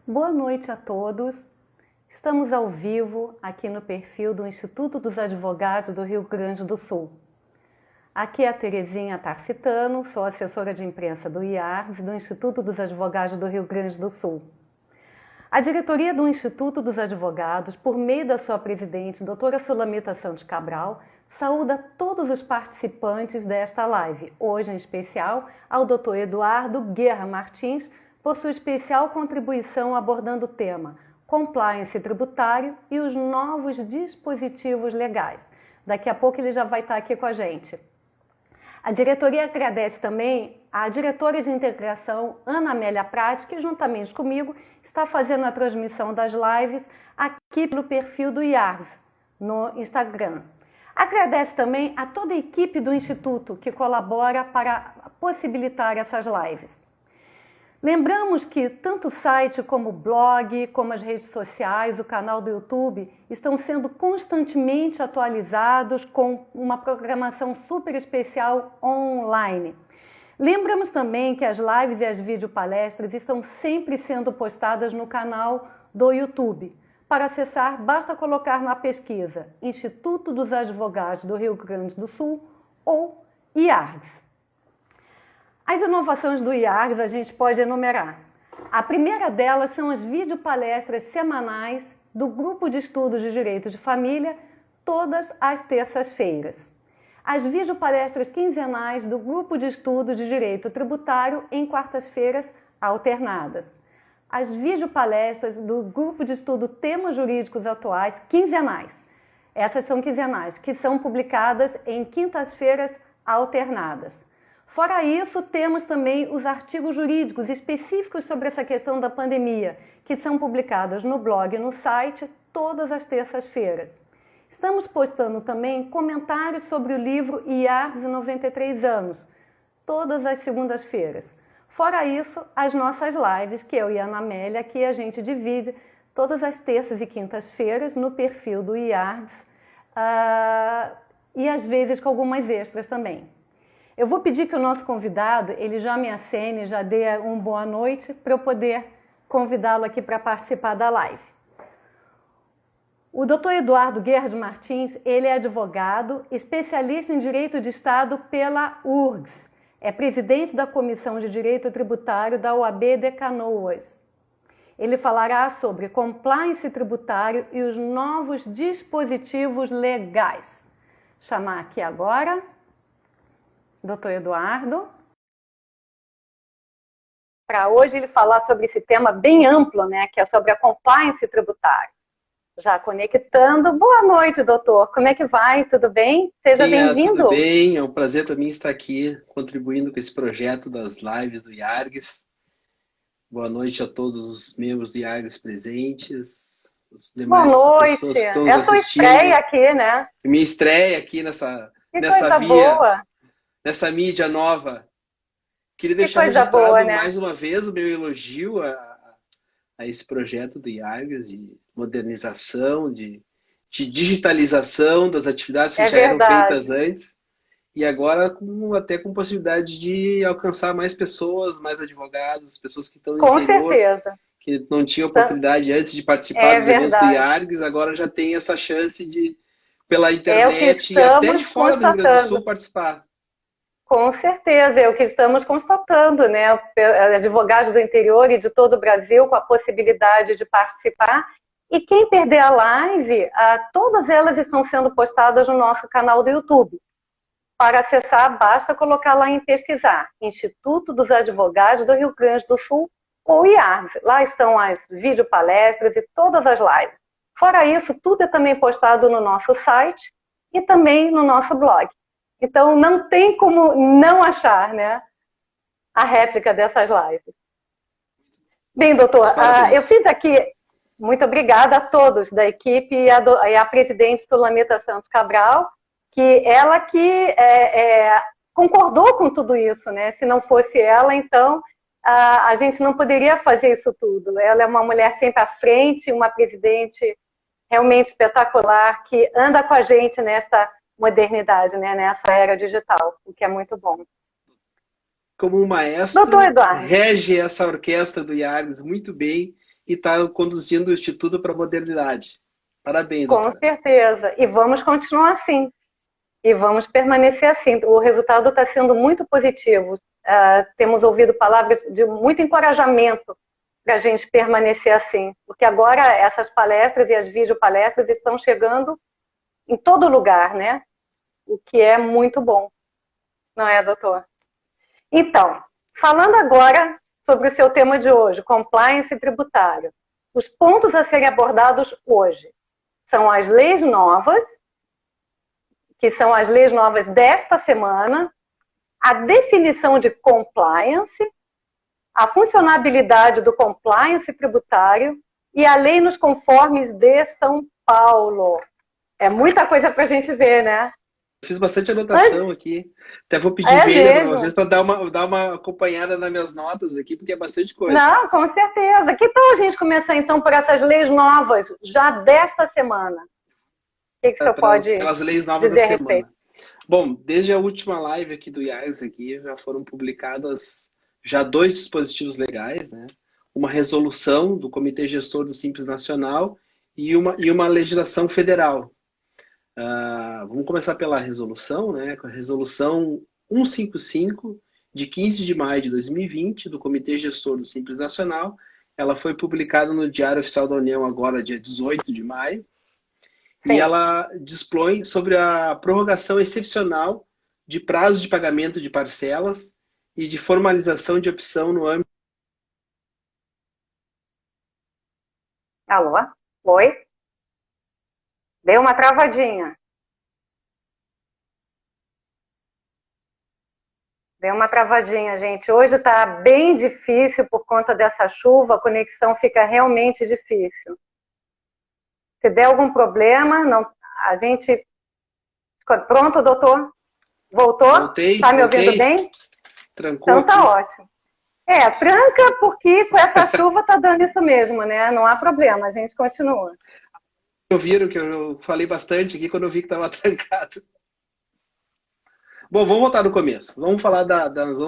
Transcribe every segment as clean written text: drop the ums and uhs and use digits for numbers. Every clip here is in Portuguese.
Boa noite a todos. Estamos ao vivo aqui no perfil do Instituto dos Advogados do Rio Grande do Sul. Aqui é a Terezinha Tarcitano, sou assessora de imprensa do IARGS, do Instituto dos Advogados do Rio Grande do Sul. A diretoria do Instituto dos Advogados, por meio da sua presidente, doutora Sulamita Santos Cabral, saúda todos os participantes desta live, hoje em especial ao doutor Eduardo Guerra Martins, por sua especial contribuição abordando o tema Compliance Tributário e os novos dispositivos legais. Daqui a pouco ele já vai estar aqui com a gente. A diretoria agradece também à diretora de integração, Ana Amélia Prati, que juntamente comigo está fazendo a transmissão das lives aqui pelo perfil do IARGS, no Instagram. Agradece também a toda a equipe do Instituto que colabora para possibilitar essas lives. Lembramos que tanto o site como o blog, como as redes sociais, o canal do YouTube estão sendo constantemente atualizados com uma programação super especial online. Lembramos também que as lives e as videopalestras estão sempre sendo postadas no canal do YouTube. Para acessar, basta colocar na pesquisa Instituto dos Advogados do Rio Grande do Sul ou IARGS. As inovações do IARGS a gente pode enumerar. A primeira delas são as videopalestras semanais do Grupo de Estudos de Direito de Família, todas as terças-feiras. As videopalestras quinzenais do Grupo de Estudos de Direito Tributário em quartas-feiras alternadas. As videopalestras do Grupo de Estudo Temas Jurídicos Atuais quinzenais. Essas são quinzenais, que são publicadas em quintas-feiras alternadas. Fora isso, temos também os artigos jurídicos específicos sobre essa questão da pandemia, que são publicados no blog e no site todas as terças-feiras. Estamos postando também comentários sobre o livro IARGS 93 anos, todas as segundas-feiras. Fora isso, as nossas lives, que eu e a Ana Amélia, que a gente divide todas as terças e quintas-feiras no perfil do IARGS e às vezes com algumas extras também. Eu vou pedir que o nosso convidado, ele já me acene, já dê uma boa noite, para eu poder convidá-lo aqui para participar da live. O doutor Eduardo Guerra de Martins, ele é advogado, especialista em Direito de Estado pela URGS. É presidente da Comissão de Direito Tributário da OAB de Canoas. Ele falará sobre compliance tributário e os novos dispositivos legais. Chamar aqui agora doutor Eduardo, para hoje ele falar sobre esse tema bem amplo, né, que é sobre a compliance tributária. Já conectando. Boa noite, doutor. Como é que vai? Tudo bem? Seja bem-vindo. Tudo bem, é um prazer para mim estar aqui contribuindo com esse projeto das lives do IARGS. Boa noite a todos os membros do IARGS presentes, os demais pessoas que estão nos assistindo. É a sua estreia aqui, né? Minha estreia aqui nessa coisa boa. Nessa mídia nova. Queria deixar registrado mais uma vez o meu elogio a esse projeto do IARGS de modernização, de digitalização das atividades que já eram feitas antes e agora até com possibilidade de alcançar mais pessoas, mais advogados, pessoas que estão no interior, que não tinham oportunidade antes de participar dos eventos do IARGS, agora já tem essa chance de, pela internet e até de fora do Rio Grande do Sul, participar. Com certeza, é o que estamos constatando, né? Advogados do interior e de todo o Brasil com a possibilidade de participar. E quem perder a live, todas elas estão sendo postadas no nosso canal do YouTube. Para acessar, basta colocar lá em pesquisar, Instituto dos Advogados do Rio Grande do Sul ou IARGS. Lá estão as videopalestras e todas as lives. Fora isso, tudo é também postado no nosso site e também no nosso blog. Então, não tem como não achar, né, a réplica dessas lives. Bem, doutor, eu fiz aqui, muito obrigada a todos da equipe e a presidente Sulamita Santos Cabral, que ela que concordou com tudo isso, né? Se não fosse ela, então, a gente não poderia fazer isso tudo. Ela é uma mulher sempre à frente, uma presidente realmente espetacular, que anda com a gente nessa modernidade, né, nessa era digital, o que é muito bom. Como um maestro, rege essa orquestra do IARGS muito bem e está conduzindo o Instituto para a Modernidade. Parabéns, Com doutora. certeza. E vamos continuar assim. E vamos permanecer assim. O resultado está sendo muito positivo. Temos ouvido palavras de muito encorajamento para a gente permanecer assim. Porque agora essas palestras e as videopalestras estão chegando em todo lugar, né? O que é muito bom. Não é, doutor? Então, falando agora sobre o seu tema de hoje, compliance tributário. Os pontos a serem abordados hoje são as leis novas, que são as leis novas desta semana, a definição de compliance, a funcionabilidade do compliance tributário e a lei nos conformes de São Paulo. É muita coisa para a gente ver, né? Fiz bastante anotação aqui. Até vou pedir vênia para vocês para dar uma acompanhada nas minhas notas aqui, porque é bastante coisa. Não, com certeza. Que tal a gente começar então por essas leis novas, já desta semana? O que o senhor pode as leis novas dizer da a respeito? semana. Bom, desde a última live aqui do IAS aqui, já foram publicadas já 2 dispositivos legais, né? Uma resolução do Comitê Gestor do Simples Nacional e uma legislação federal. Vamos começar pela resolução, né? Com a resolução 155, de 15 de maio de 2020, do Comitê Gestor do Simples Nacional. Ela foi publicada no Diário Oficial da União agora, dia 18 de maio. Sim. E ela dispõe sobre a prorrogação excepcional de prazos de pagamento de parcelas e de formalização de opção no âmbito... Alô? Oi? Deu uma travadinha. Deu uma travadinha, gente. Hoje está bem difícil por conta dessa chuva, a conexão fica realmente difícil. Se der algum problema, não, a gente... Pronto, doutor? Voltou? Voltei. Está me ouvindo bem? Trancou. Então tá ótimo. Tranca porque com essa chuva tá dando isso mesmo, né? Não há problema, a gente continua. Ouviram que eu falei bastante aqui quando eu vi que estava trancado. Bom, vamos voltar do começo. Nós vamos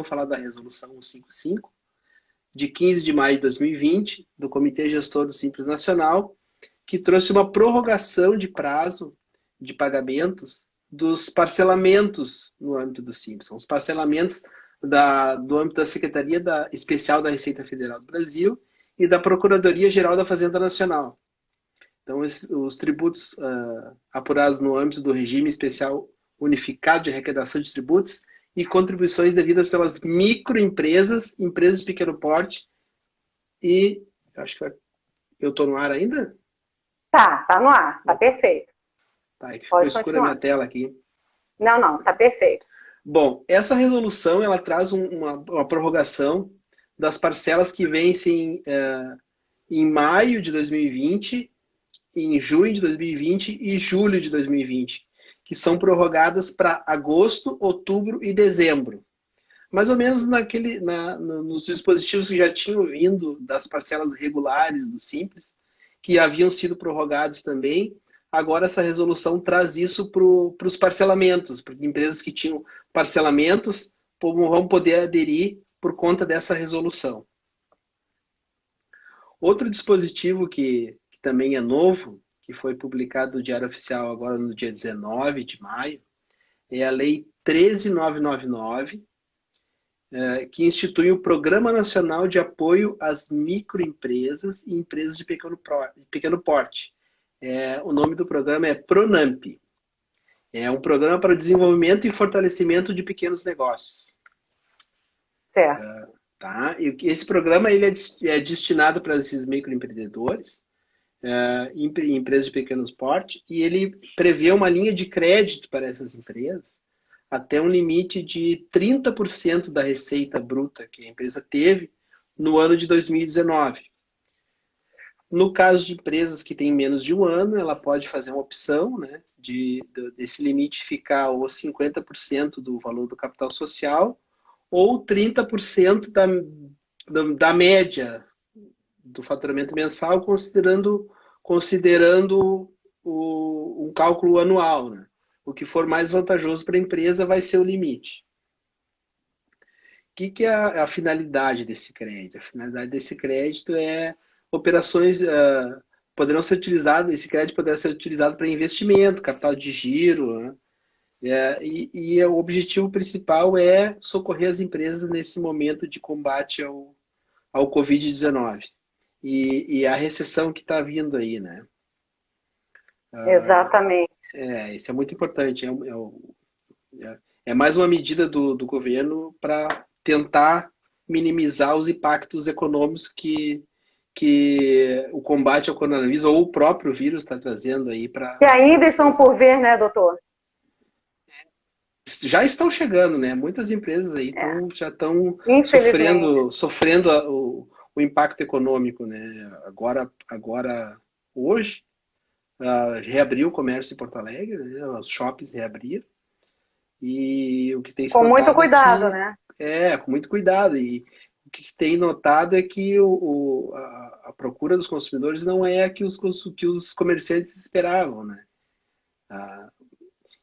falar da resolução 155, de 15 de maio de 2020, do Comitê Gestor do Simples Nacional, que trouxe uma prorrogação de prazo de pagamentos dos parcelamentos no âmbito do Simples. São os parcelamentos do âmbito da Secretaria Especial da Receita Federal do Brasil e da Procuradoria-Geral da Fazenda Nacional. Então, os tributos apurados no âmbito do Regime Especial Unificado de Arrecadação de Tributos e contribuições devidas pelas microempresas, empresas de pequeno porte e... Acho que eu estou no ar ainda? Tá no ar, tá perfeito. Tá, ficou escura a minha tela aqui. Não, tá perfeito. Bom, essa resolução ela traz uma prorrogação das parcelas que vencem em maio de 2020, em junho de 2020 e julho de 2020, que são prorrogadas para agosto, outubro e dezembro. Mais ou menos nos dispositivos que já tinham vindo das parcelas regulares do Simples, que haviam sido prorrogados também. Agora essa resolução traz isso para os parcelamentos, porque empresas que tinham parcelamentos vão poder aderir por conta dessa resolução. Outro dispositivo que também é novo, que foi publicado no Diário Oficial agora no dia 19 de maio, é a Lei 13.999, que institui o Programa Nacional de Apoio às Microempresas e Empresas de Pequeno Porte. O nome do programa é PRONAMP. É um programa para o desenvolvimento e fortalecimento de pequenos negócios. Certo. Tá? E esse programa ele é destinado para esses microempreendedores, empresas de pequeno porte, e ele prevê uma linha de crédito para essas empresas até um limite de 30% da receita bruta que a empresa teve no ano de 2019. No caso de empresas que têm menos de um ano, ela pode fazer uma opção, né, desse limite ficar ou 50% do valor do capital social ou 30% da média do faturamento mensal, considerando um cálculo anual, né? O que for mais vantajoso para a empresa vai ser o limite. O que é a finalidade desse crédito? A finalidade desse crédito é operações poderão ser utilizadas, esse crédito poderá ser utilizado para investimento, capital de giro, né? E o objetivo principal é socorrer as empresas nesse momento de combate ao Covid-19 e a recessão que está vindo aí, né? Exatamente. Isso é muito importante. É mais uma medida do governo para tentar minimizar os impactos econômicos que o combate ao coronavírus ou o próprio vírus está trazendo aí para. Que ainda estão por vir, né, doutor? Já estão chegando, né? Muitas empresas aí já estão sofrendo o impacto econômico, né? Agora hoje, reabriu o comércio em Porto Alegre, né? Os shoppings reabriram. E o que tem se com muito cuidado, é né? Com muito cuidado. E o que se tem notado é que a procura dos consumidores não é a que os comerciantes esperavam, né?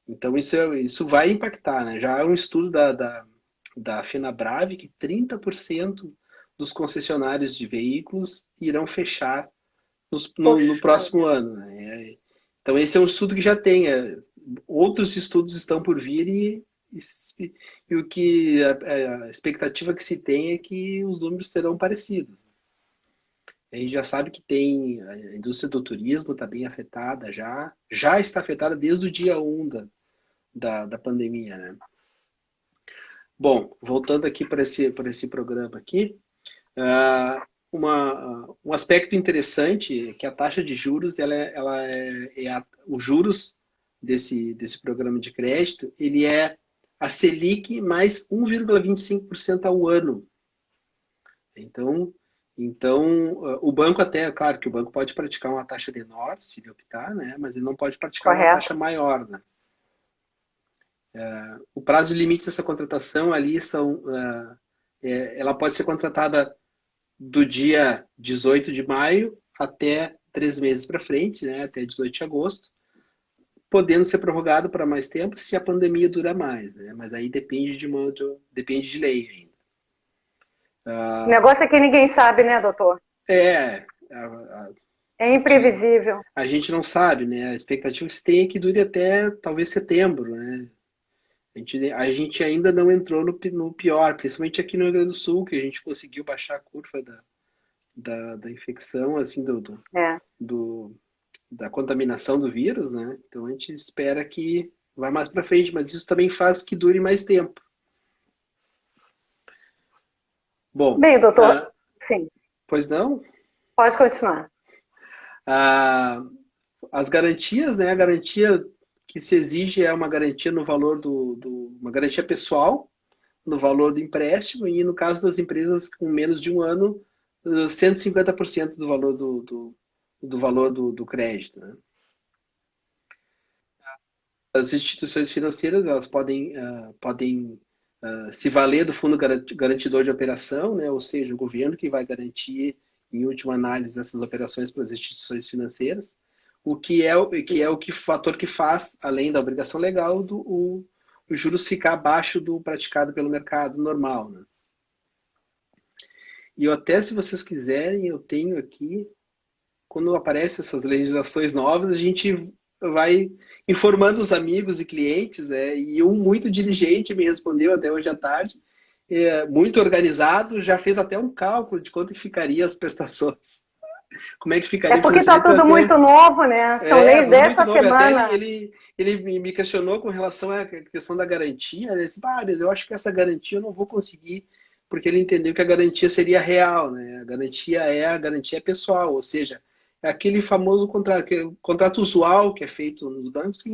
Então isso vai impactar, né? Já há um estudo da FenaBrave que 30% dos concessionários de veículos irão fechar no próximo ano, né? Então esse é um estudo que já tem. Outros estudos estão por vir e o que a expectativa que se tem é que os números serão parecidos. A gente já sabe que a indústria do turismo está bem afetada, já está afetada desde o dia 1 da pandemia, né? Bom, voltando aqui para esse programa aqui, um aspecto interessante é que a taxa de juros, os juros desse programa de crédito, ele é a Selic mais 1,25% ao ano. Então, o banco até, claro que o banco pode praticar uma taxa menor, se ele optar, né? Mas ele não pode praticar uma taxa maior, né? O prazo de limite dessa contratação ali ela pode ser contratada do dia 18 de maio até 3 meses para frente, né? Até 18 de agosto, podendo ser prorrogado para mais tempo se a pandemia durar mais, né? Mas aí depende de lei ainda. O negócio é que ninguém sabe, né, doutor? É imprevisível. A gente não sabe, né? A expectativa que se tem é que dure até talvez setembro, né? A gente ainda não entrou no pior, principalmente aqui no Rio Grande do Sul, que a gente conseguiu baixar a curva da infecção, assim, da contaminação do vírus, né? Então a gente espera que vá mais para frente, mas isso também faz que dure mais tempo. Bom. Bem, doutor, sim. Pois não? Pode continuar. As garantias, né? A garantia que se exige é uma garantia no valor uma garantia pessoal no valor do empréstimo e no caso das empresas com menos de um ano, 150% do valor do valor do crédito, né? As instituições financeiras elas podem se valer do fundo garantidor de operação, né? Ou seja, o governo que vai garantir, em última análise, essas operações para as instituições financeiras, o fator que faz, além da obrigação legal, os juros ficar abaixo do praticado pelo mercado normal, né? E até, se vocês quiserem, eu tenho aqui, quando aparecem essas legislações novas, a gente vai informando os amigos e clientes, né? E um muito diligente me respondeu até hoje à tarde, muito organizado, já fez até um cálculo de quanto que ficaria as prestações. Como é que ficaria? É porque está tudo muito novo, né? São leis desta semana. Até ele me questionou com relação à questão da garantia. Ele disse, mas eu acho que essa garantia eu não vou conseguir, porque ele entendeu que a garantia seria real, né? A garantia pessoal, ou seja, é aquele famoso contrato usual que é feito nos bancos, que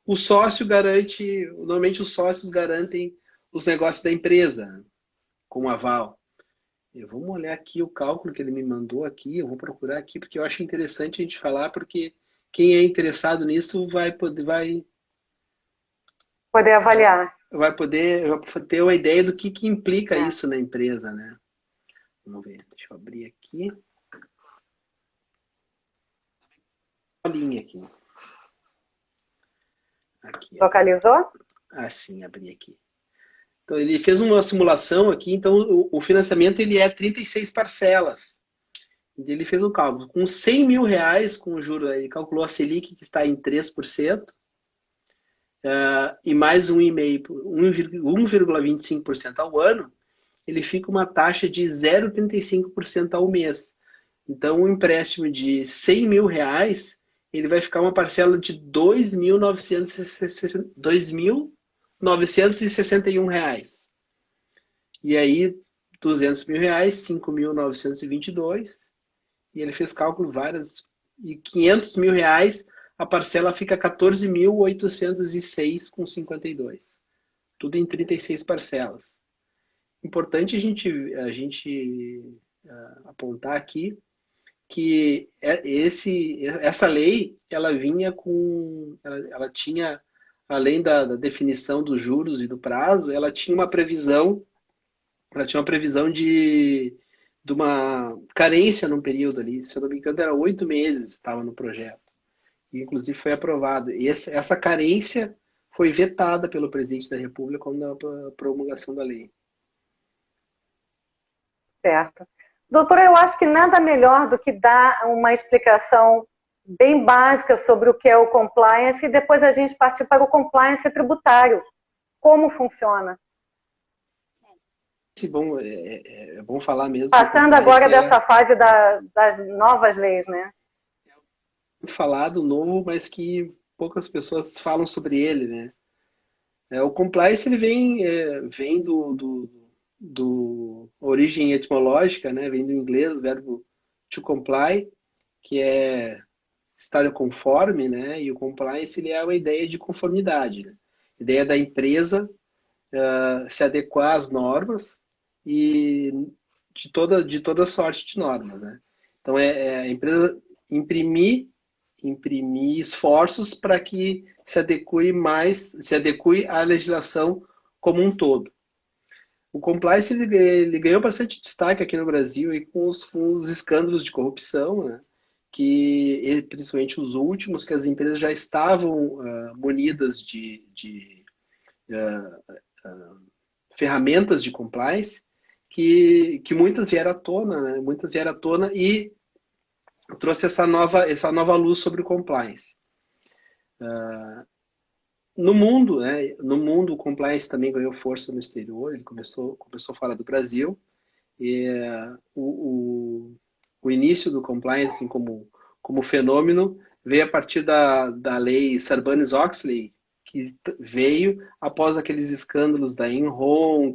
o sócio garante, normalmente os sócios garantem os negócios da empresa, com aval. Vamos olhar aqui o cálculo que ele me mandou aqui, eu vou procurar aqui, porque eu acho interessante a gente falar, porque quem é interessado nisso vai poder avaliar. Vai poder ter uma ideia do que implica isso na empresa, né? Vamos ver, deixa eu abrir aqui. Uma linha aqui. Localizou? Sim, abri aqui. Então, ele fez uma simulação aqui, então o financiamento ele é 36 parcelas. Ele fez o cálculo. Com 100 mil reais, com o juro, ele calculou a Selic, que está em 3%, e mais 1,25% ao ano, ele fica uma taxa de 0,35% ao mês. Então, um empréstimo de 100 mil reais, ele vai ficar uma parcela de 2.961 reais. E aí, 200 mil reais, 5.922. E ele fez cálculo várias. E 500 mil reais, a parcela fica 14.806,52. Tudo em 36 parcelas. Importante a gente apontar aqui que essa lei, ela vinha com, ela tinha, além da definição dos juros e do prazo, ela tinha uma previsão de uma carência num período ali, se eu não me engano, era 8 meses, estava no projeto. E, inclusive, foi aprovado. E essa carência foi vetada pelo presidente da República com a promulgação da lei. Certo. Doutora, eu acho que nada melhor do que dar uma explicação bem básica sobre o que é o compliance e depois a gente partir para o compliance tributário. Como funciona? Bom, é bom falar mesmo. Passando agora dessa fase das novas leis, né? É muito falado, novo, mas que poucas pessoas falam sobre ele, né? O compliance ele vem do origem etimológica, né? Vem do inglês, o verbo to comply, que é estar conforme, né? E o compliance ele é uma ideia de conformidade, né? Ideia da empresa se adequar às normas e de toda sorte de normas, né? Então a empresa imprimir esforços para que se adeque à legislação como um todo. O compliance ele ganhou bastante destaque aqui no Brasil e com os escândalos de corrupção, né? Que principalmente os últimos, que as empresas já estavam munidas de ferramentas de compliance que muitas vieram à tona, né? Muitas vieram à tona e trouxe essa nova luz sobre o compliance. No mundo, né? No mundo, o compliance também ganhou força no exterior. Ele começou fora do Brasil. E o início do compliance, assim, como fenômeno, veio a partir da lei Sarbanes-Oxley, que veio após aqueles escândalos da Enron,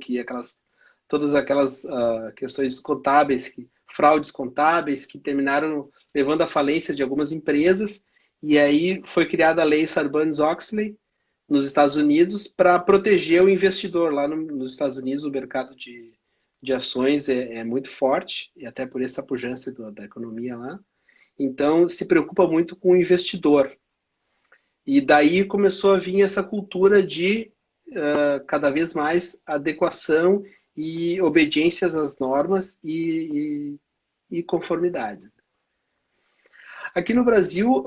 todas aquelas questões contábeis, fraudes contábeis, que terminaram levando à falência de algumas empresas. E aí foi criada a lei Sarbanes-Oxley nos Estados Unidos para proteger o investidor. Lá nos Estados Unidos, o mercado de ações é muito forte, e até por essa pujança da economia lá. Então, se preocupa muito com o investidor. E daí começou a vir essa cultura de cada vez mais adequação e obediências às normas e conformidades. Aqui no Brasil,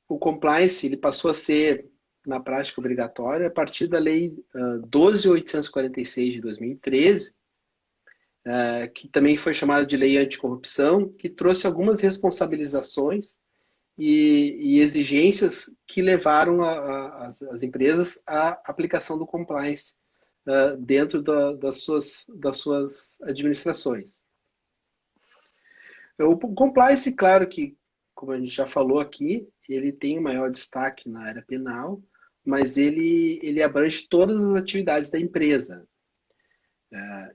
o compliance ele passou a ser, na prática, obrigatório a partir da Lei 12.846 de 2013, que também foi chamada de Lei Anticorrupção, que trouxe algumas responsabilizações e exigências que levaram as empresas à aplicação do compliance dentro das suas administrações. O compliance, claro que, como a gente já falou aqui, ele tem o maior destaque na área penal, mas ele abrange todas as atividades da empresa.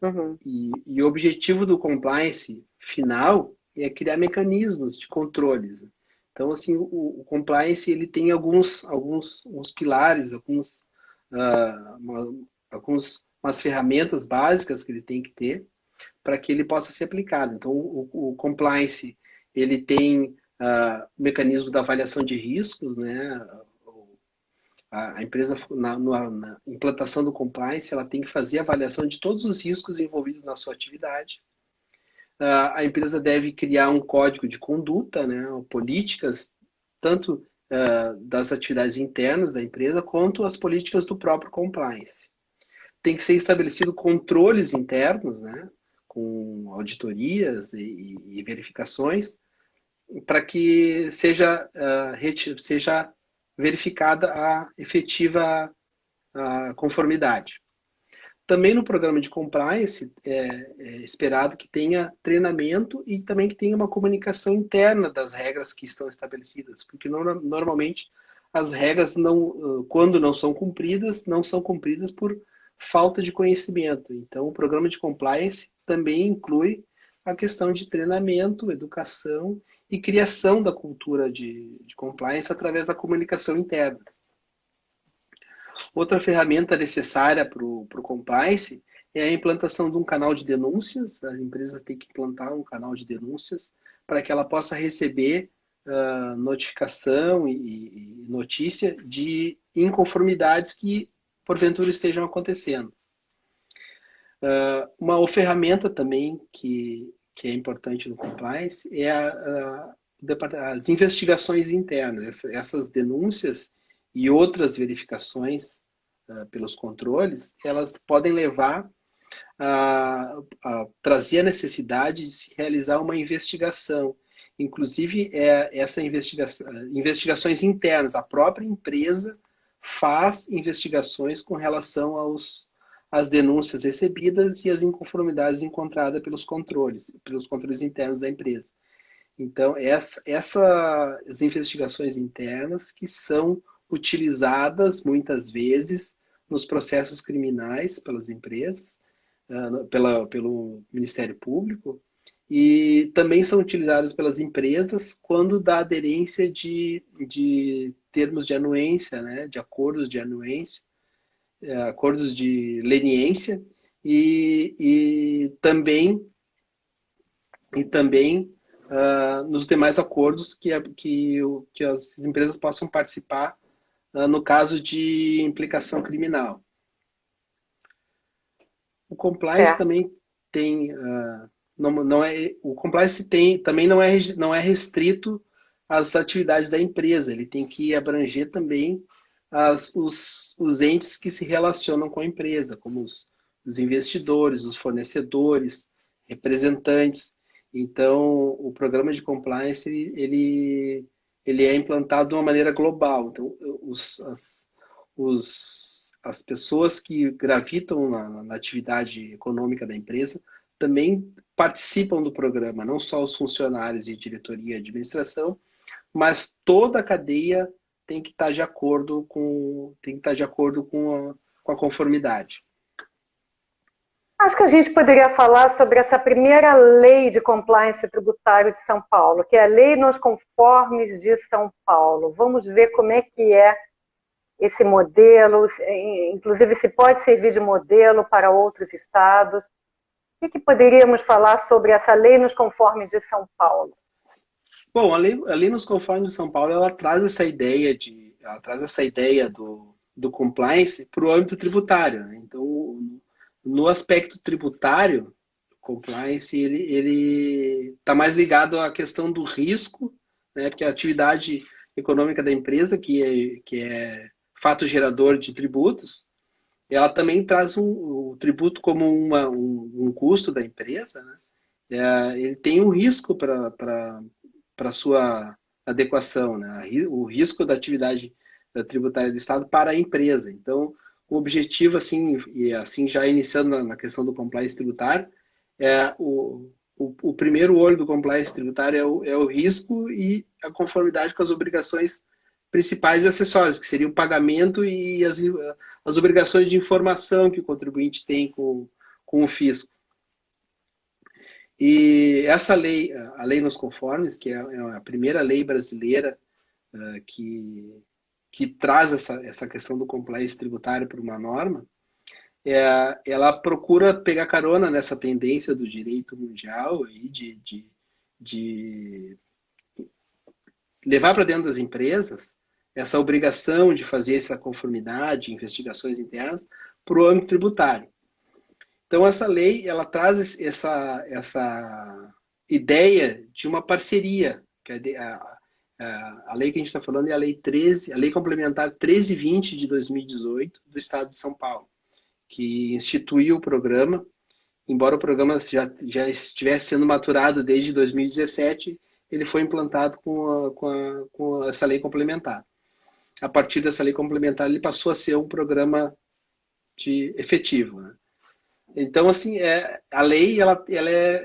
Uhum. E o objetivo do compliance final é criar mecanismos de controles. Então, assim, o compliance ele tem alguns pilares, umas ferramentas básicas que ele tem que ter para que ele possa ser aplicado. Então, o compliance ele tem o mecanismo da avaliação de riscos, né? A empresa, na implantação do compliance, ela tem que fazer a avaliação de todos os riscos envolvidos na sua atividade. A empresa deve criar um código de conduta, né? Políticas, tanto das atividades internas da empresa, quanto as políticas do próprio compliance. Tem que ser estabelecido controles internos, né? Com auditorias e verificações, para que seja verificada a efetiva conformidade. Também no programa de compliance é esperado que tenha treinamento e também que tenha uma comunicação interna das regras que estão estabelecidas, porque normalmente as regras, quando não são cumpridas por falta de conhecimento. Então, o programa de compliance também inclui a questão de treinamento, educação e criação da cultura de compliance através da comunicação interna. Outra ferramenta necessária para o compliance é a implantação de um canal de denúncias. As empresas têm que implantar um canal de denúncias para que ela possa receber notificação e notícia de inconformidades que, porventura, estejam acontecendo. Uma ferramenta também que é importante no compliance é as investigações internas. Essas denúncias e outras verificações pelos controles, elas podem levar a trazer a necessidade de se realizar uma investigação. Inclusive, investigações internas. A própria empresa faz investigações com relação às denúncias recebidas e às inconformidades encontradas pelos controles internos da empresa. Então, essas investigações internas que são utilizadas muitas vezes nos processos criminais pelas empresas, pelo Ministério Público, e também são utilizadas pelas empresas quando dá aderência de termos de anuência, né, de acordos de anuência, acordos de leniência e também nos demais acordos que as empresas possam participar no caso de implicação criminal. O compliance também tem, o compliance também não é restrito às atividades da empresa. Ele tem que abranger também os entes que se relacionam com a empresa, como os investidores, os fornecedores, representantes. Então, o programa de compliance ele é implantado de uma maneira global. Então, as pessoas que gravitam na atividade econômica da empresa também participam do programa, não só os funcionários de diretoria e administração, mas toda a cadeia tem que estar de acordo com a conformidade. Acho que a gente poderia falar sobre essa primeira lei de compliance tributário de São Paulo, que é a Lei nos Conformes de São Paulo. Vamos ver como é que é esse modelo, inclusive se pode servir de modelo para outros estados. O que poderíamos falar sobre essa Lei nos Conformes de São Paulo? Bom, a lei nos Conformes de São Paulo, ela traz essa ideia do compliance para o âmbito tributário, né? Então, no aspecto tributário, o compliance ele está mais ligado à questão do risco, né? Porque a atividade econômica da empresa, que é fato gerador de tributos, ela também traz o tributo como um custo da empresa, né? Ele tem um risco para sua adequação, né? O risco da atividade tributária do Estado para a empresa. Então, o objetivo, assim já iniciando na questão do compliance tributário, o primeiro olho do compliance tributário é o risco e a conformidade com as obrigações principais e acessórias, que seria o pagamento e as obrigações de informação que o contribuinte tem com o fisco. E essa lei, a Lei nos Conformes, que é a primeira lei brasileira que traz essa questão do compliance tributário para uma norma, ela procura pegar carona nessa tendência do direito mundial e de levar para dentro das empresas essa obrigação de fazer essa conformidade, investigações internas, para o âmbito tributário. Então, essa lei, ela traz essa ideia de uma parceria, que a lei que a gente está falando é a Lei Complementar 1320 de 2018 do Estado de São Paulo, que instituiu o programa embora o programa já estivesse sendo maturado desde 2017, ele foi implantado com essa lei complementar. A partir dessa lei complementar, ele passou a ser um programa efetivo, né? Então, assim, a lei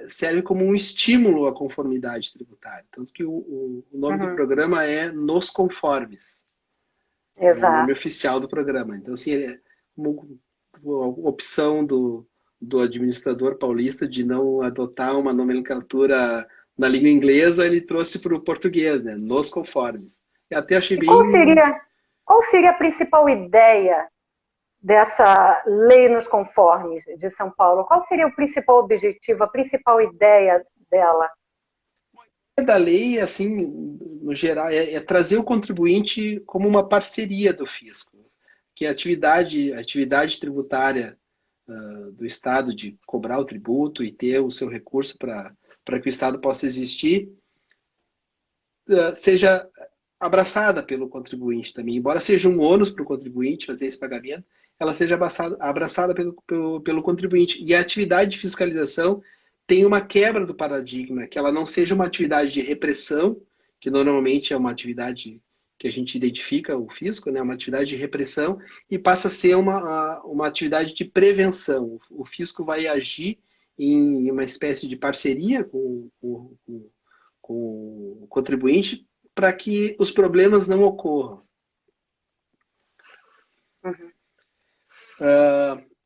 serve como um estímulo à conformidade tributária. Tanto que o nome do programa é Nos Conformes. Exato. É o nome oficial do programa. Então, assim, é uma opção do administrador paulista de não adotar uma nomenclatura na língua inglesa, ele trouxe para o português, né? Nos Conformes. E até achei bem... Qual seria a principal ideia dessa lei nos conformes de São Paulo? Qual seria o principal objetivo, a principal ideia dela? A ideia da lei, assim, no geral, é trazer o contribuinte como uma parceria do fisco, que a atividade tributária do Estado de cobrar o tributo e ter o seu recurso para que o Estado possa existir, seja abraçada pelo contribuinte também. Embora seja um ônus para o contribuinte fazer esse pagamento, ela seja abraçada pelo contribuinte. E a atividade de fiscalização tem uma quebra do paradigma, que ela não seja uma atividade de repressão, que normalmente é uma atividade que a gente identifica, o fisco, né, uma atividade de repressão, e passa a ser uma atividade de prevenção. O fisco vai agir em uma espécie de parceria com o contribuinte para que os problemas não ocorram. Uhum.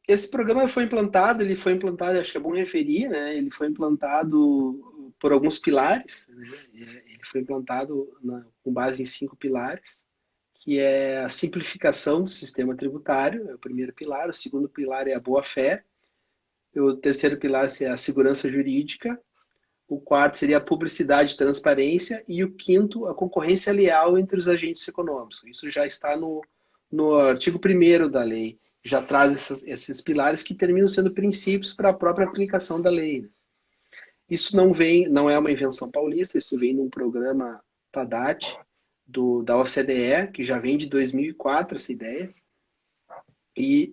Esse programa foi implantado, acho que é bom referir, né? Ele foi implantado por alguns pilares, né? Ele foi implantado com base em 5 pilares, que é a simplificação do sistema tributário, é o primeiro pilar. O segundo pilar é a boa-fé. O terceiro pilar é a segurança jurídica. O quarto seria a publicidade e transparência. E o quinto, a concorrência leal entre os agentes econômicos. Isso já está no artigo 1º da lei. Já traz esses pilares que terminam sendo princípios para a própria aplicação da lei. Isso não é uma invenção paulista, isso vem num programa TADAT, da OCDE, que já vem de 2004 essa ideia, e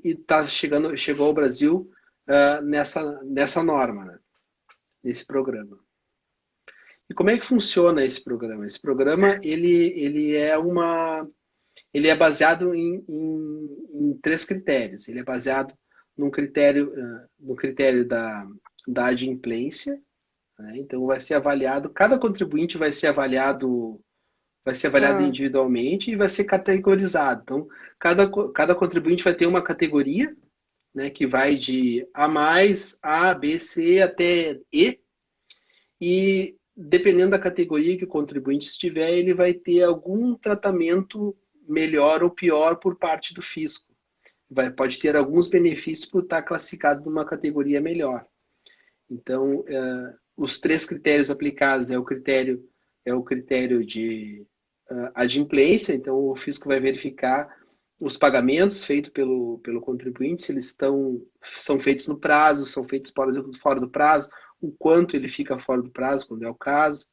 chegou ao Brasil nessa norma, né? Nesse programa. E como é que funciona esse programa? Esse programa ele é baseado em 3 critérios. Ele é baseado no critério da adimplência, né? Então vai ser avaliado, cada contribuinte vai ser avaliado individualmente e vai ser categorizado. Então, cada contribuinte vai ter uma categoria, né, que vai de A+, A, B, C até E, e dependendo da categoria que o contribuinte estiver, ele vai ter algum tratamento melhor ou pior por parte do fisco. Pode ter alguns benefícios por estar classificado numa categoria melhor. Então, os 3 critérios aplicados é o critério de adimplência. Então, o fisco vai verificar os pagamentos feitos pelo contribuinte, se eles são feitos no prazo, são feitos fora do prazo, o quanto ele fica fora do prazo, quando é o caso,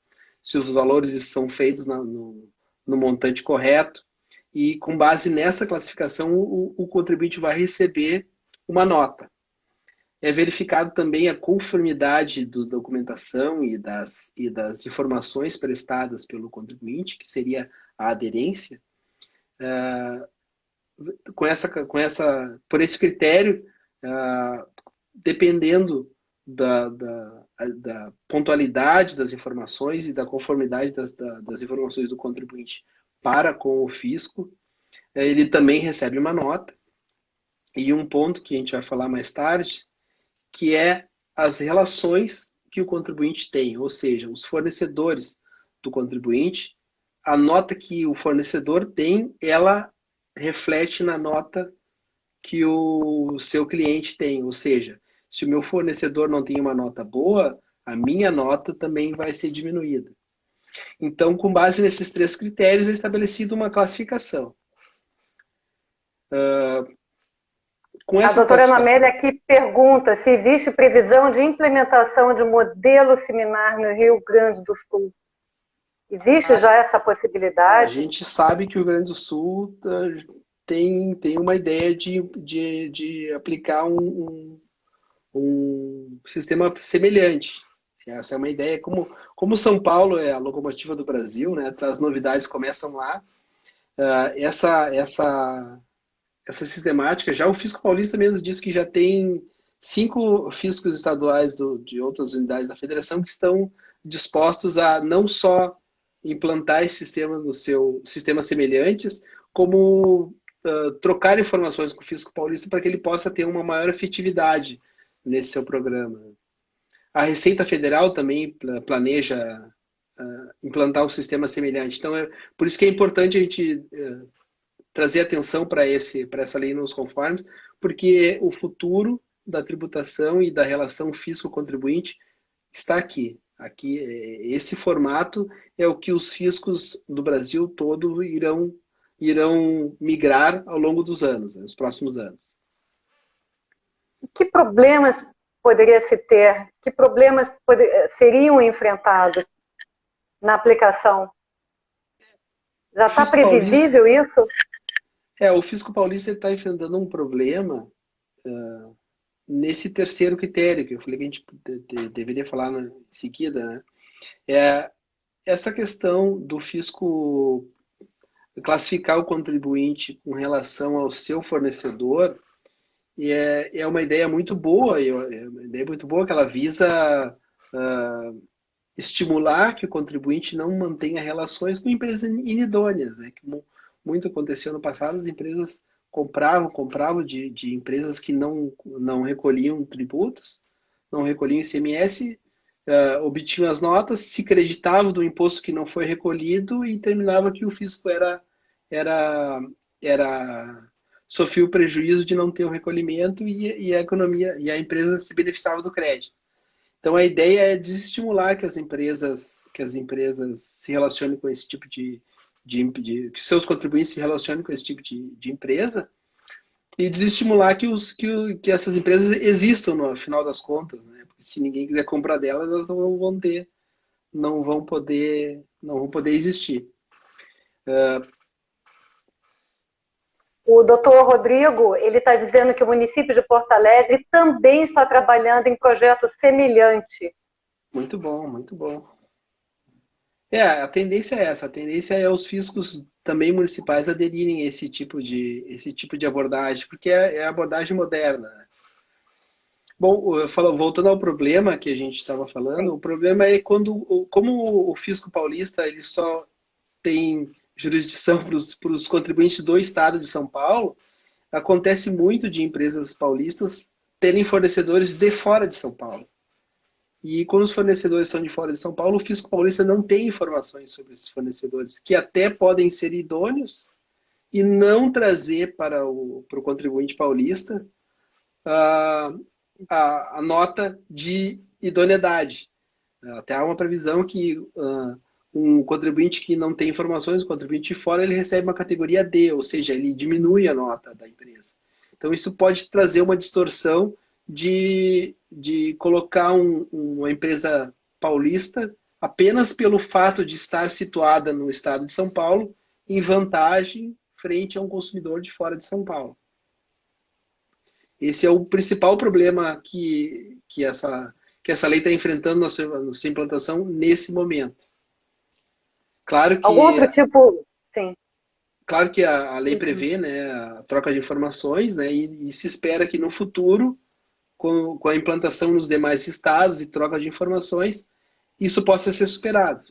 se os valores são feitos no montante correto. E com base nessa classificação, o contribuinte vai receber uma nota. É verificado também a conformidade da documentação e das informações prestadas pelo contribuinte, que seria a aderência. Por esse critério, dependendo da pontualidade das informações e da conformidade das informações do contribuinte para com o fisco, ele também recebe uma nota. E um ponto que a gente vai falar mais tarde, que é as relações que o contribuinte tem, ou seja, os fornecedores do contribuinte, a nota que o fornecedor tem, ela reflete na nota que o seu cliente tem, ou seja, se o meu fornecedor não tem uma nota boa, a minha nota também vai ser diminuída. Então, com base nesses 3 critérios, é estabelecida uma classificação. A doutora Ana Amélia aqui pergunta se existe previsão de implementação de um modelo similar no Rio Grande do Sul. Existe já essa possibilidade? A gente sabe que o Rio Grande do Sul tem uma ideia de aplicar um um sistema semelhante. Essa é uma ideia. Como São Paulo é a locomotiva do Brasil, né? As novidades começam lá. Essa sistemática, já o Fisco Paulista mesmo diz que já tem 5 fiscos estaduais de outras unidades da federação que estão dispostos a não só implantar esse sistema no seu sistemas semelhantes, como trocar informações com o Fisco Paulista para que ele possa ter uma maior efetividade nesse seu programa. A Receita Federal também planeja implantar um sistema semelhante. Então, por isso que é importante a gente trazer atenção para essa lei nos conformes, porque o futuro da tributação e da relação fisco-contribuinte está aqui. Aqui, esse formato é o que os fiscos do Brasil todo irão migrar ao longo dos anos, nos próximos anos. Que problemas poderia se ter? Que problemas seriam enfrentados na aplicação? Já está previsível isso? O Fisco Paulista está enfrentando um problema nesse terceiro critério, que eu falei que a gente deveria falar em seguida, né? Essa questão do fisco classificar o contribuinte com relação ao seu fornecedor é uma ideia muito boa, que ela visa estimular que o contribuinte não mantenha relações com empresas inidôneas, né? Que muito aconteceu no passado, as empresas compravam de empresas que não recolhiam tributos, não recolhiam ICMS, obtinham as notas, se creditavam do imposto que não foi recolhido e terminava que o fisco sofria o prejuízo de não ter o recolhimento e a economia e a empresa se beneficiava do crédito. Então a ideia é desestimular que as empresas se relacionem com esse tipo que seus contribuintes se relacionem com esse tipo de empresa e desestimular que essas empresas existam no final das contas, né? Porque se ninguém quiser comprar delas, elas não vão poder existir. O doutor Rodrigo, ele está dizendo que o município de Porto Alegre também está trabalhando em projeto semelhante. Muito bom, muito bom. A tendência é essa. A tendência é os fiscos também municipais aderirem a esse tipo de abordagem, porque é a abordagem moderna. Bom, voltando ao problema que a gente estava falando, o problema é como o fisco paulista ele só tem jurisdição para os contribuintes do estado de São Paulo, acontece muito de empresas paulistas terem fornecedores de fora de São Paulo. E quando os fornecedores são de fora de São Paulo, o Fisco Paulista não tem informações sobre esses fornecedores, que até podem ser idôneos e não trazer para o contribuinte paulista a nota de idoneidade. Até há uma previsão que um contribuinte que não tem informações, um contribuinte de fora, ele recebe uma categoria D, ou seja, ele diminui a nota da empresa. Então isso pode trazer uma distorção de colocar uma empresa paulista apenas pelo fato de estar situada no estado de São Paulo em vantagem frente a um consumidor de fora de São Paulo. Esse é o principal problema que essa lei está enfrentando na sua implantação nesse momento. Claro que, algum outro tipo, sim. Claro que a lei prevê, né, a troca de informações, né, e se espera que no futuro, com a implantação nos demais estados e troca de informações, isso possa ser superado.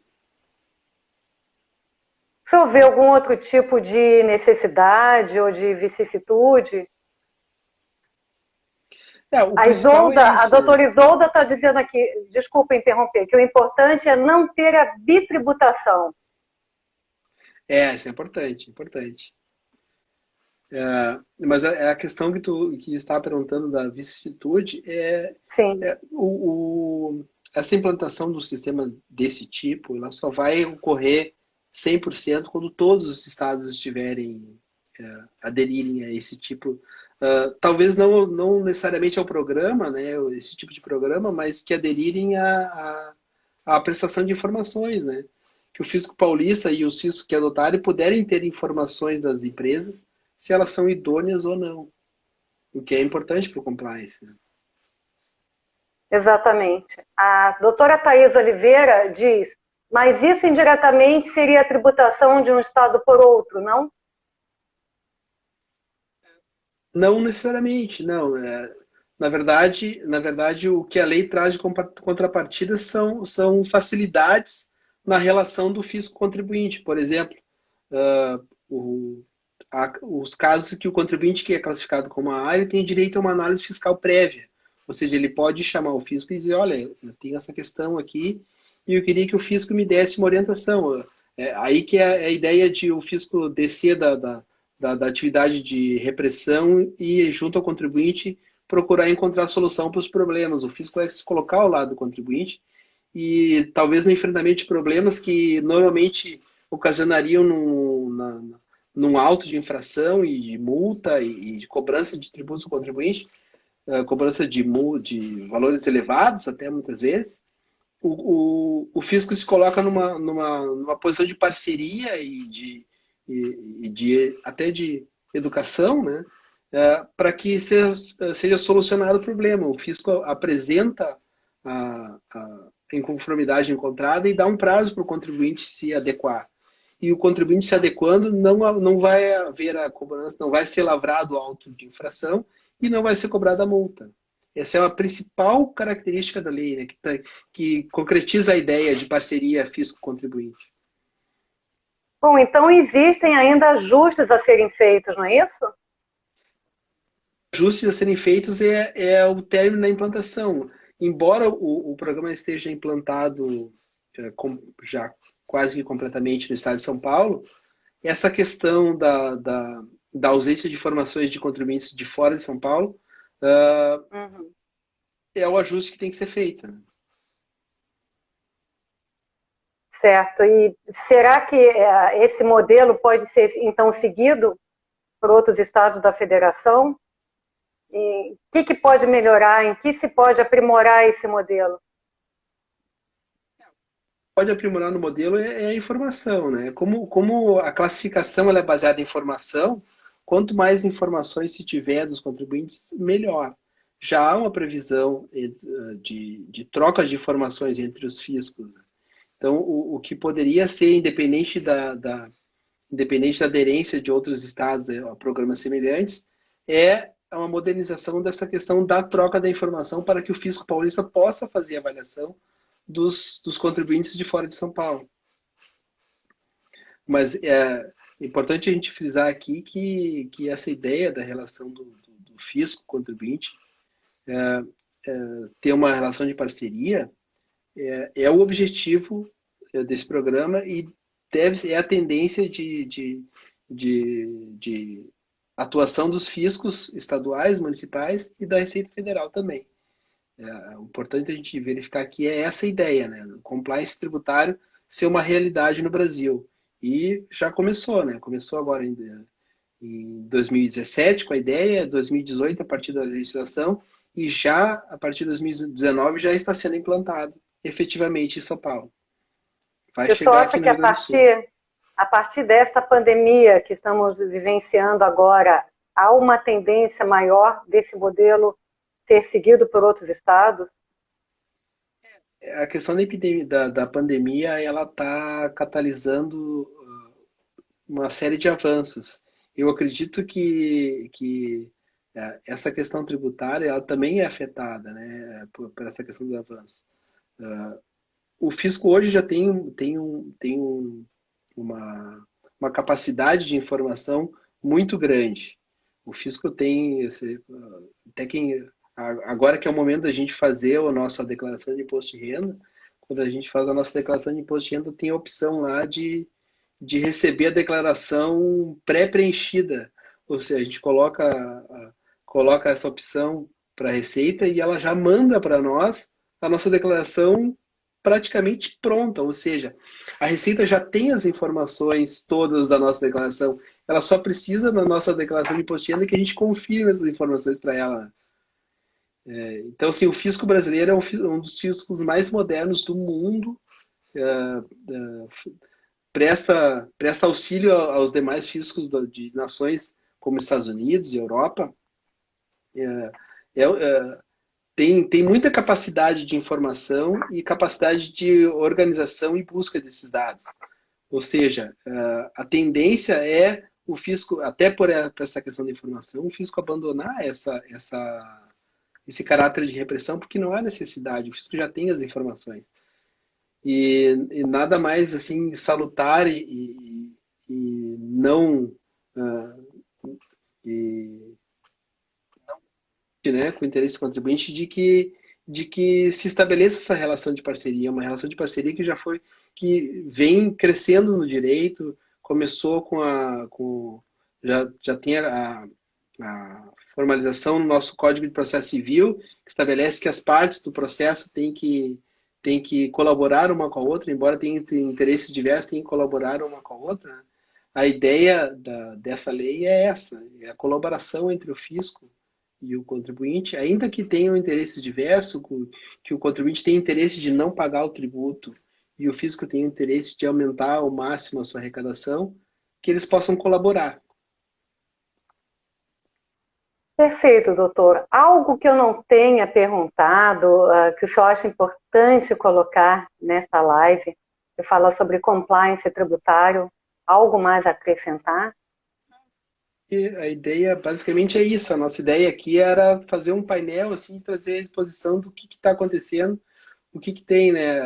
Se houver algum outro tipo de necessidade ou de vicissitude? A doutora Isolda está dizendo aqui, desculpa interromper, que o importante é não ter a bitributação. Isso é importante, importante. Mas a questão que está perguntando da vicissitude essa implantação do sistema desse tipo, ela só vai ocorrer 100% quando todos os estados estiverem aderirem a esse tipo, talvez não necessariamente ao programa, né, esse tipo de programa, mas que aderirem à prestação de informações, né? Que o Fisco Paulista e os fiscos que adotarem puderem ter informações das empresas se elas são idôneas ou não, o que é importante para o compliance. Né? Exatamente. A doutora Thais Oliveira diz, mas isso indiretamente seria a tributação de um Estado por outro, não? Não necessariamente, não. Na verdade, o que a lei traz de contrapartida são facilidades na relação do fisco-contribuinte. Por exemplo, ah, o- os casos que o contribuinte que é classificado como a área tem direito a uma análise fiscal prévia. Ou seja, ele pode chamar o fisco e dizer, olha, eu tenho essa questão aqui e eu queria que o fisco me desse uma orientação. Aí que é a ideia de o fisco descer da atividade de repressão e, junto ao contribuinte, procurar encontrar solução para os problemas. O fisco vai se colocar ao lado do contribuinte e talvez no enfrentamento de problemas que normalmente ocasionariam num auto de infração e de multa e de cobrança de tributos do contribuinte, cobrança de valores elevados até muitas vezes, o fisco se coloca numa posição de parceria até de educação, né? Para que seja solucionado o problema. O fisco apresenta a inconformidade encontrada e dá um prazo para o contribuinte se adequar. E o contribuinte se adequando, não vai haver a cobrança, não vai ser lavrado o auto de infração e não vai ser cobrada a multa. Essa é a principal característica da lei, né, que concretiza a ideia de parceria fisco-contribuinte. Bom, então existem ainda ajustes a serem feitos, não é isso? Ajustes a serem feitos é o término da implantação. Embora o programa esteja implantado já quase que completamente no estado de São Paulo, essa questão da ausência de informações de contribuintes de fora de São Paulo é o ajuste que tem que ser feito. Né? Certo. E será que esse modelo pode ser, então, seguido por outros estados da federação? E o que pode melhorar? Em que se pode aprimorar esse modelo? Pode aprimorar no modelo é a informação, né? Como a classificação ela é baseada em informação, quanto mais informações se tiver dos contribuintes, melhor. Já há uma previsão de troca de informações entre os fiscos. Então, o que poderia ser independente da aderência de outros estados a programas semelhantes, é uma modernização dessa questão da troca da informação para que o fisco paulista possa fazer a avaliação dos contribuintes de fora de São Paulo. Mas é importante a gente frisar aqui que essa ideia da relação do fisco-contribuinte ter uma relação de parceria é o objetivo desse programa e é a tendência de atuação dos fiscos estaduais, municipais e da Receita Federal também. O importante a gente verificar aqui é essa ideia, né? O compliance tributário ser uma realidade no Brasil. E já começou, né? Começou agora em 2017 com a ideia, 2018 a partir da legislação e já a partir de 2019 já está sendo implantado efetivamente em São Paulo. Vai chegar aqui no Rio Grande do Sul. A partir desta pandemia que estamos vivenciando agora, há uma tendência maior desse modelo ser seguido por outros estados? A questão da pandemia, ela está catalisando uma série de avanços. Eu acredito que essa questão tributária ela também é afetada, né, por essa questão do avanço. O fisco hoje já tem uma capacidade de informação muito grande. O fisco tem até agora que é o momento da gente fazer a nossa declaração de imposto de renda, quando a gente faz a nossa declaração de imposto de renda, tem a opção lá de receber a declaração pré-preenchida. Ou seja, a gente coloca essa opção para a Receita e ela já manda para nós a nossa declaração praticamente pronta. Ou seja, a Receita já tem as informações todas da nossa declaração. Ela só precisa, na nossa declaração de imposto de renda, que a gente confirme essas informações para ela. Então, assim, o fisco brasileiro é um dos fiscos mais modernos do mundo. Presta auxílio aos demais fiscos de nações como Estados Unidos e Europa. tem muita capacidade de informação e capacidade de organização e busca desses dados. Ou seja, a tendência é o fisco, até por essa questão da informação, o fisco abandonar esse caráter de repressão, porque não há necessidade, o fisco já tem as informações. E nada mais assim salutar e não né, com o interesse do contribuinte de que se estabeleça essa relação de parceria, uma relação de parceria que vem crescendo no direito, começou já tem a formalização no nosso Código de Processo Civil, que estabelece que as partes do processo têm que colaborar uma com a outra, embora tenham interesses diversos, têm que colaborar uma com a outra. Né? A ideia dessa lei é essa, é a colaboração entre o fisco e o contribuinte, ainda que tenham interesses diversos, que o contribuinte tenha interesse de não pagar o tributo e o fisco tenha interesse de aumentar ao máximo a sua arrecadação, que eles possam colaborar. Perfeito, doutor. Algo que eu não tenha perguntado, que o senhor acha importante colocar nesta live, que fala sobre compliance tributário, algo mais a acrescentar? A ideia basicamente é isso. A nossa ideia aqui era fazer um painel, assim, trazer a exposição do que está acontecendo, o que tem, né?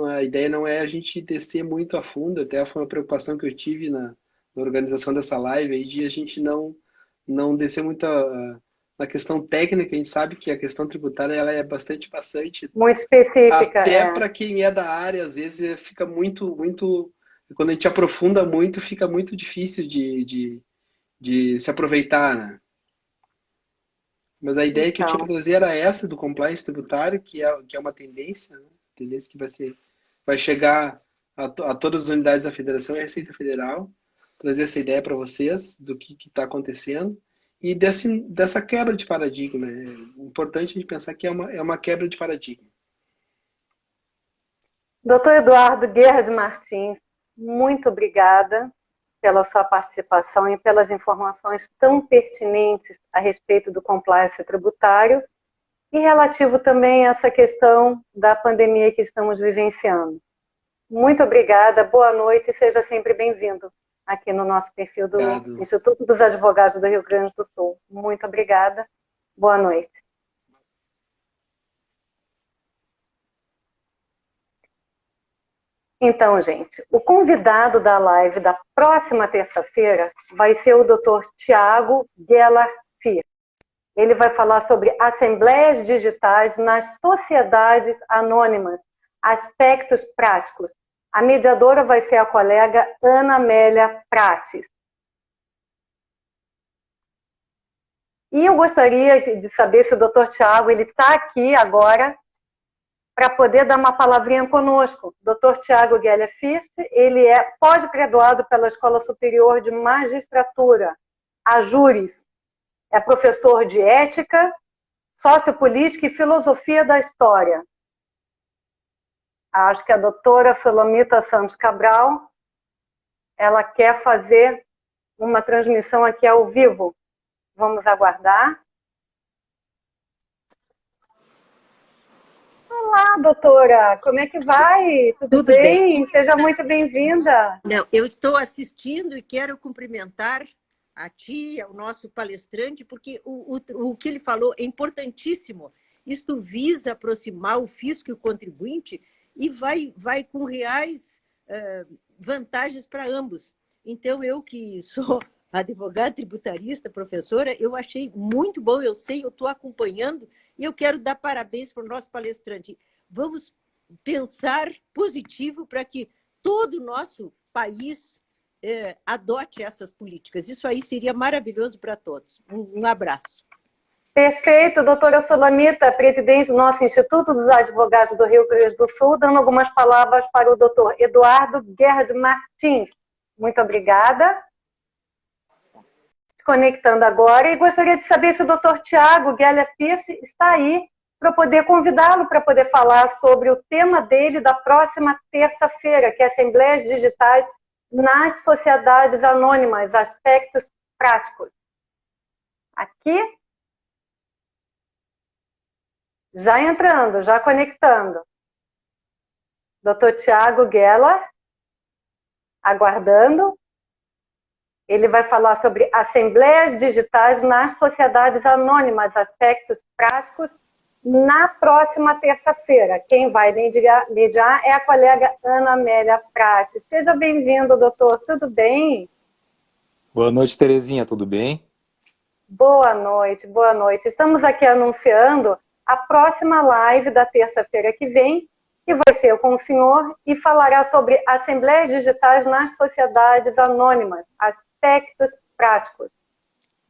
A ideia não é a gente descer muito a fundo, até foi uma preocupação que eu tive na organização dessa live, aí, de a gente não descer muito na questão técnica. A gente sabe que a questão tributária ela é bastante muito específica. Até para quem é da área, às vezes fica muito quando a gente aprofunda muito, fica muito difícil de se aproveitar, né? Mas a ideia que eu tinha para trazer era essa do compliance tributário, que é uma tendência, né? Tendência que vai chegar a todas as unidades da Federação e a Receita Federal, trazer essa ideia para vocês do que está acontecendo e dessa quebra de paradigma. É importante a gente pensar que é uma quebra de paradigma. Doutor Eduardo Guerra Martins, muito obrigada pela sua participação e pelas informações tão pertinentes a respeito do compliance tributário e relativo também a essa questão da pandemia que estamos vivenciando. Muito obrigada, boa noite e seja sempre bem-vindo aqui no nosso perfil do Instituto dos Advogados do Rio Grande do Sul. Muito obrigada, boa noite. Então, gente, o convidado da live da próxima terça-feira vai ser o Dr. Tiago Geller First. Ele vai falar sobre assembleias digitais nas sociedades anônimas, aspectos práticos. A mediadora vai ser a colega Ana Amélia Prates. E eu gostaria de saber se o Dr. Tiago está aqui agora para poder dar uma palavrinha conosco. Dr. Tiago Geller First, ele é pós-graduado pela Escola Superior de Magistratura, a Júris. É professor de ética, sociopolítica e filosofia da história. Acho que a doutora Solomita Santos Cabral, ela quer fazer uma transmissão aqui ao vivo. Vamos aguardar. Olá, doutora, como é que vai? Tudo bem? Seja muito bem-vinda. Eu estou assistindo e quero cumprimentar a ti, ao nosso palestrante, porque o que ele falou é importantíssimo. Isto visa aproximar o fisco e o contribuinte e vai com reais vantagens para ambos. Então, eu que sou advogada tributarista, professora, eu achei muito bom, eu estou acompanhando e eu quero dar parabéns para o nosso palestrante. Vamos pensar positivo para que todo o nosso país adote essas políticas. Isso aí seria maravilhoso para todos. Um abraço. Perfeito, doutora Solomita, presidente do nosso Instituto dos Advogados do Rio Grande do Sul, dando algumas palavras para o doutor Eduardo Guerra Martins. Muito obrigada. Conectando agora, e gostaria de saber se o doutor Tiago Geller First está aí para poder convidá-lo para poder falar sobre o tema dele da próxima terça-feira, que é Assembleias Digitais nas Sociedades Anônimas, aspectos práticos. Aqui. Já entrando, já conectando. Dr. Tiago Geller, aguardando. Ele vai falar sobre assembleias digitais nas sociedades anônimas, aspectos práticos, na próxima terça-feira. Quem vai mediar é a colega Ana Amélia Prates. Seja bem-vindo, doutor. Tudo bem? Boa noite, Terezinha. Tudo bem? Boa noite, boa noite. Estamos aqui anunciando a próxima live da terça-feira que vem, que vai ser com o senhor e falará sobre assembleias digitais nas sociedades anônimas, aspectos práticos.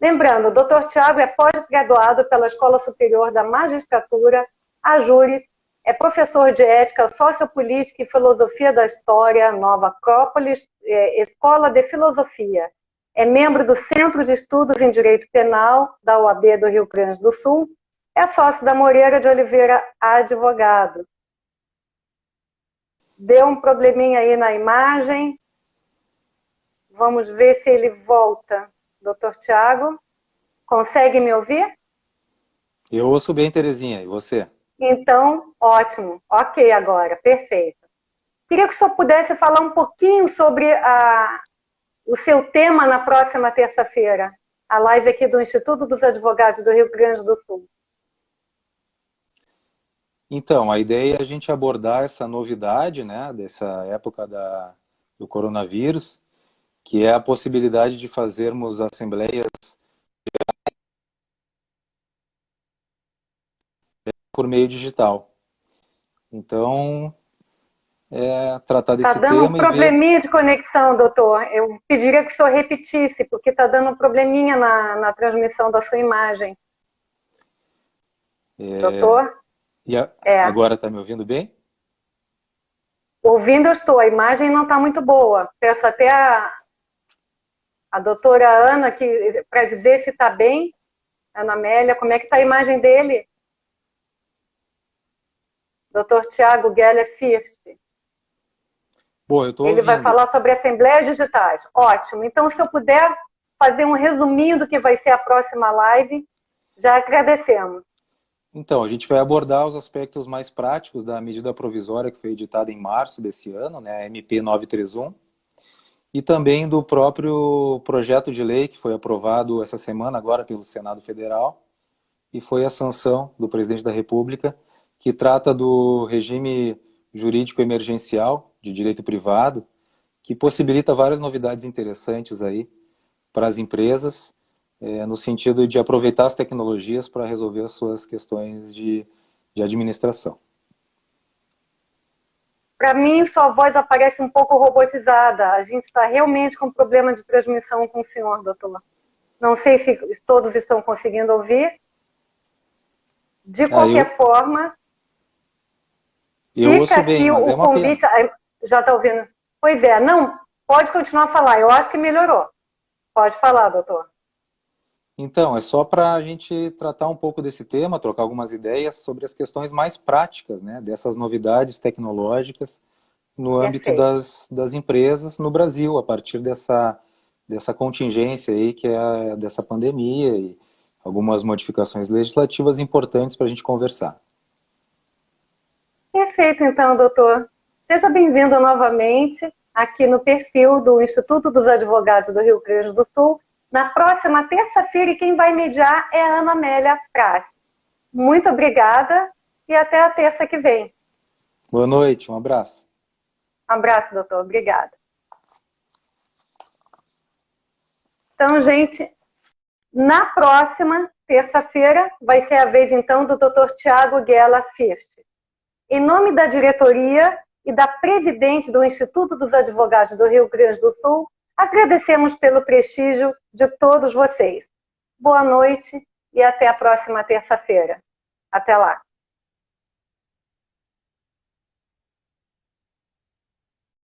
Lembrando, o Dr. Tiago é pós-graduado pela Escola Superior da Magistratura, a Júris, é professor de Ética, Sociopolítica e Filosofia da História, Nova Acrópolis, Escola de Filosofia. É membro do Centro de Estudos em Direito Penal, da OAB do Rio Grande do Sul, é sócio da Moreira de Oliveira Advogados. Deu um probleminha aí na imagem. Vamos ver se ele volta. Doutor Tiago, consegue me ouvir? Eu ouço bem, Terezinha. E você? Então, ótimo. Ok agora, perfeito. Queria que o senhor pudesse falar um pouquinho sobre o seu tema na próxima terça-feira. A live aqui do Instituto dos Advogados do Rio Grande do Sul. Então, a ideia é a gente abordar essa novidade, né, dessa época do coronavírus, que é a possibilidade de fazermos assembleias por meio digital. Então, tratar desse tema. Está dando um probleminha de conexão, doutor. Eu pediria que o senhor repetisse, porque está dando um probleminha na transmissão da sua imagem. Doutor? Agora está me ouvindo bem? Ouvindo eu estou. A imagem não está muito boa. Peço até a doutora Ana para dizer se está bem. Ana Amélia, como é que está a imagem dele? Dr. Tiago Geller First. Bom, eu estou ouvindo. Ele vai falar sobre assembleias digitais. Ótimo. Então, se eu puder fazer um resuminho do que vai ser a próxima live, já agradecemos. Então, a gente vai abordar os aspectos mais práticos da medida provisória que foi editada em março desse ano, né, a MP 931, e também do próprio projeto de lei que foi aprovado essa semana agora pelo Senado Federal e foi a sanção do presidente da República, que trata do regime jurídico emergencial de direito privado, que possibilita várias novidades interessantes aí para as empresas, no sentido de aproveitar as tecnologias para resolver as suas questões de administração. Para mim, sua voz aparece um pouco robotizada. A gente está realmente com problema de transmissão com o senhor, doutor. Não sei se todos estão conseguindo ouvir. De qualquer forma, eu ouço bem, mas o convite. Já está ouvindo? Pois é, não, pode continuar a falar. Eu acho que melhorou. Pode falar, doutor. Então, é só para a gente tratar um pouco desse tema, trocar algumas ideias sobre as questões mais práticas, né, dessas novidades tecnológicas no âmbito das empresas no Brasil, a partir dessa contingência aí, que é dessa pandemia e algumas modificações legislativas importantes para a gente conversar. Perfeito, então, doutor. Seja bem-vindo novamente aqui no perfil do Instituto dos Advogados do Rio Grande do Sul, na próxima terça-feira, e quem vai mediar é a Ana Amélia Prates. Muito obrigada e até a terça que vem. Boa noite, um abraço. Um abraço, doutor. Obrigada. Então, gente, na próxima terça-feira vai ser a vez, então, do Dr. Tiago Geller First. Em nome da diretoria e da presidente do Instituto dos Advogados do Rio Grande do Sul, agradecemos pelo prestígio de todos vocês. Boa noite e até a próxima terça-feira. Até lá.